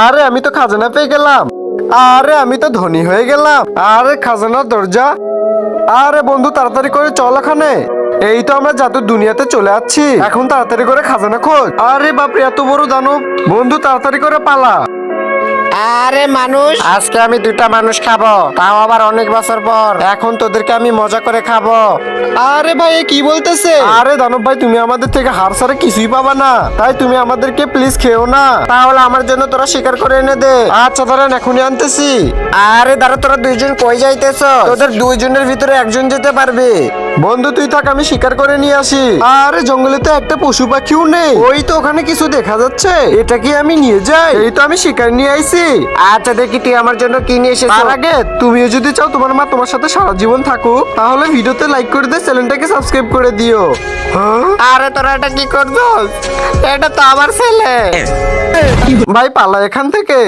আরে আমি তো খাজানা পেয়ে গেলাম। আরে আমি তো ধনী হয়ে গেলাম। আরে খাজানার দরজা। আরে বন্ধু তাড়াতাড়ি করে চল এখানে। এই তো আমরা জাদুর দুনিয়াতে চলে আসছি, এখন তাড়াতাড়ি করে খাজানা খোঁজ। আরে বাপরে এত বড় দানব! বন্ধু তাড়াতাড়ি করে পালা। আরে মানুষ, আজকে আমি দুটা মানুষ খাবো, তাও আবার অনেক বছর পর। এখন তোদেরকে আমি মজা করে খাবো। আরে ভাই এ কি বলতেছে? আরে দানব ভাই তুমি আমাদের থেকে হার ছাড়া কিছুই পাবা না, তাই তুমি আমাদেরকে প্লিজ খেও না। তাহলে আমার জন্য তোরা শিকার করে এনে দে। আচ্ছা দাঁড়ান এখনই আনতেছি। আরে দাঁড়া, তোরা দুইজন কই যাইতেছ? তোদের দুইজনের ভিতরে একজন যেতে পারবে। বন্ধু তুই থাক, আমি শিকার করে নিয়ে আসি। আরে জঙ্গলে তো একটা পশু পাখিও নেই। ওই তো ওখানে কিছু দেখা যাচ্ছে, এটা কি আমি নিয়ে যাই? এই তো আমি শিকার নিয়ে আইছি। আচ্ছা দেখি তুই আমার জন্য কি নিয়ে এসেছিস। তার আগে তুমিও যদি চাও তোমার মা তোমার সাথে সারা জীবন থাকুক, তাহলে ভিডিওতে লাইক করে দিয়ে চ্যানেলটাকে সাবস্ক্রাইব করে দিও। হ্যাঁ আরে তোরা এটা কি করছস? এটা তো আমার ছেলে। ভাই পালা এখান থেকে।